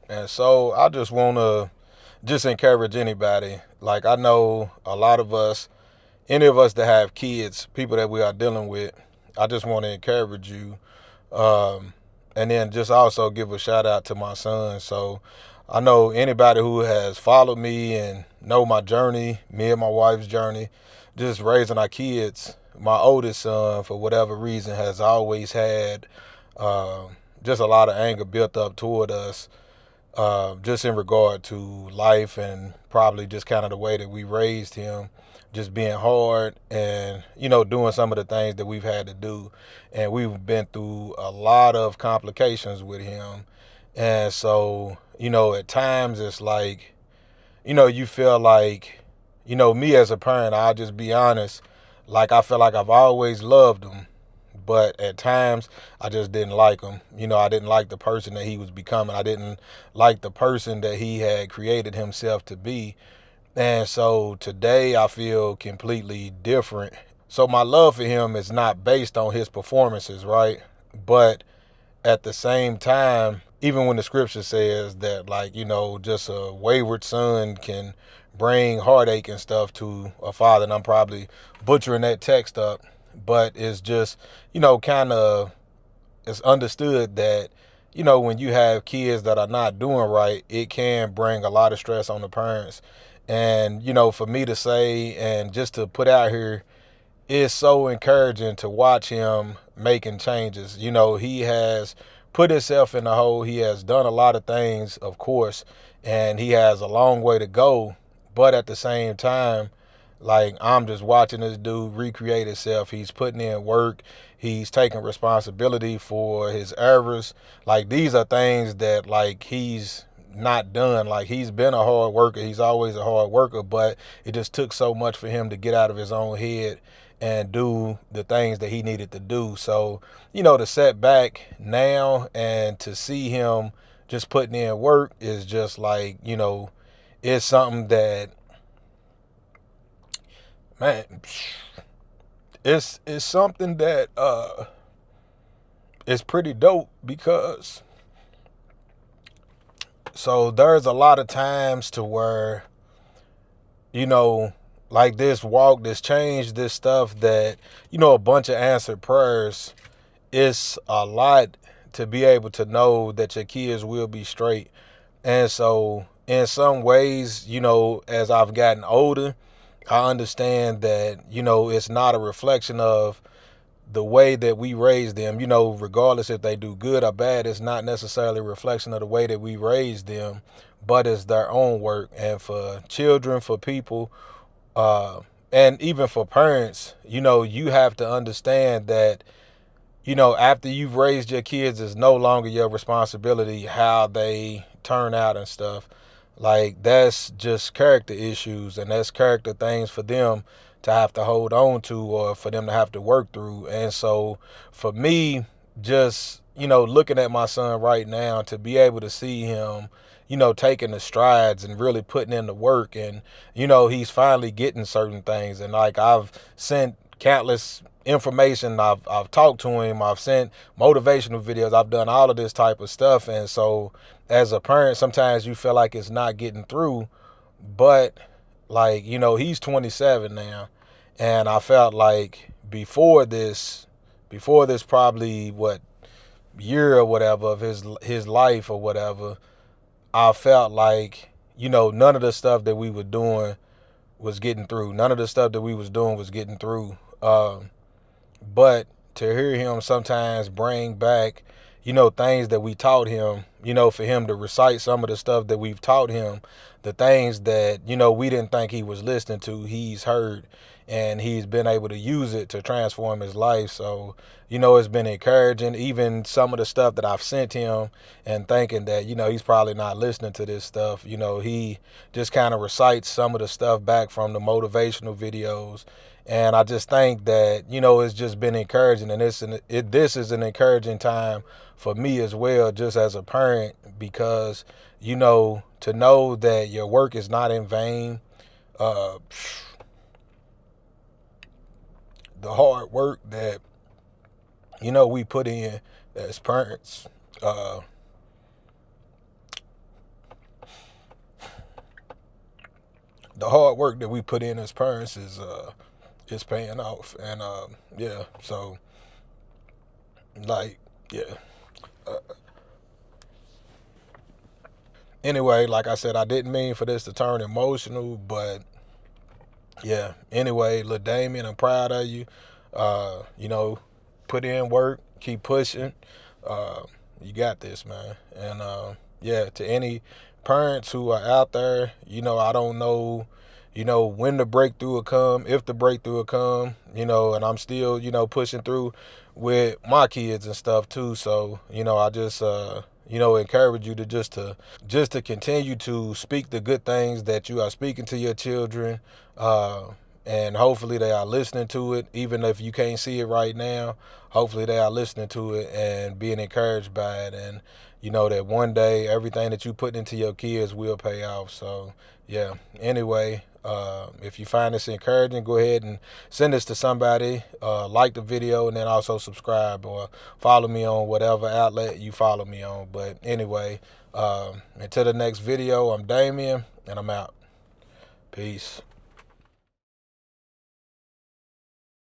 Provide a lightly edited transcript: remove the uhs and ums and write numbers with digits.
And so I just want to just encourage anybody. Like, I know a lot of us, any of us that have kids, people that we are dealing with, I just want to encourage you. Um, and then just also give a shout out to my son. So I know anybody who has followed me and know my journey, me and my wife's journey, just raising our kids. My oldest son, for whatever reason, has always had just a lot of anger built up toward us, just in regard to life and probably just kind of the way that we raised him, just being hard and, doing some of the things that we've had to do. And we've been through a lot of complications with him. And so, at times it's like, you feel like, me as a parent, I'll just be honest, like I feel like I've always loved him, but at times I just didn't like him. I didn't like the person that he was becoming. I didn't like the person that he had created himself to be. And so today I feel completely different. So my love for him is not based on his performances, right? But at the same time, even when the scripture says that, like, just a wayward son can bring heartache and stuff to a father, and I'm probably butchering that text up, but it's just, kind of, it's understood that, when you have kids that are not doing right, it can bring a lot of stress on the parents. And, for me to say and just to put out here, it's so encouraging to watch him making changes. He has put himself in the hole. He has done a lot of things, of course, and he has a long way to go. But at the same time, like, I'm just watching this dude recreate himself. He's putting in work. He's taking responsibility for his errors. Like, these are things that, like, he's not done. Like, he's been a hard worker. He's always a hard worker, but it just took so much for him to get out of his own head and do the things that he needed to do. So, to set back now and to see him just putting in work is just like, it's something that, man, it's something that is pretty dope because so there's a lot of times to where, you know, like this walk, this change, this stuff that, a bunch of answered prayers, it's a lot to be able to know that your kids will be straight. And so, in some ways, as I've gotten older, I understand that, it's not a reflection of the way that we raise them, regardless if they do good or bad, it's not necessarily a reflection of the way that we raise them, but it's their own work. And for children, for people, uh, and even for parents, you have to understand that, after you've raised your kids, it's no longer your responsibility how they turn out and stuff. Like, that's just character issues and that's character things for them to have to hold on to or for them to have to work through. And so for me, just, looking at my son right now, to be able to see him, taking the strides and really putting in the work, and, he's finally getting certain things. And like, I've sent countless information, I've talked to him, I've sent motivational videos, I've done all of this type of stuff. And so as a parent, sometimes you feel like it's not getting through, but, like, he's 27 now, and I felt like before this probably what year or whatever of his life or whatever, I felt like, none of the stuff that we were doing was getting through. None of the stuff that we was doing was getting through. But to hear him sometimes bring back, things that we taught him, for him to recite some of the stuff that we've taught him, the things that, we didn't think he was listening to, he's heard, and he's been able to use it to transform his life. So, it's been encouraging. Even some of the stuff that I've sent him and thinking that, he's probably not listening to this stuff, he just kind of recites some of the stuff back from the motivational videos. And I just think that, it's just been encouraging, and this is an encouraging time for me as well, just as a parent, because, to know that your work is not in vain. uh, the hard work that, we put in as parents, uh, the hard work that we put in as parents is paying off. And yeah, so like yeah. Anyway, like I said, I didn't mean for this to turn emotional, but yeah. Anyway, little Damien, I'm proud of you. You know, put in work, keep pushing. Uh, you got this, man. And yeah, to any parents who are out there, you know, I don't know, you know, when the breakthrough will come, if the breakthrough will come, you know, and I'm still, you know, pushing through with my kids and stuff too. So, you know, I just you know, encourage you to just to continue to speak the good things that you are speaking to your children. And hopefully they are listening to it, even if you can't see it right now. Hopefully they are listening to it and being encouraged by it, and you know that one day everything that you put into your kids will pay off. So yeah. Anyway, if you find this encouraging, go ahead and send this to somebody. Like the video, and then also subscribe or follow me on whatever outlet you follow me on. But anyway, until the next video, I'm Damien, and I'm out. Peace.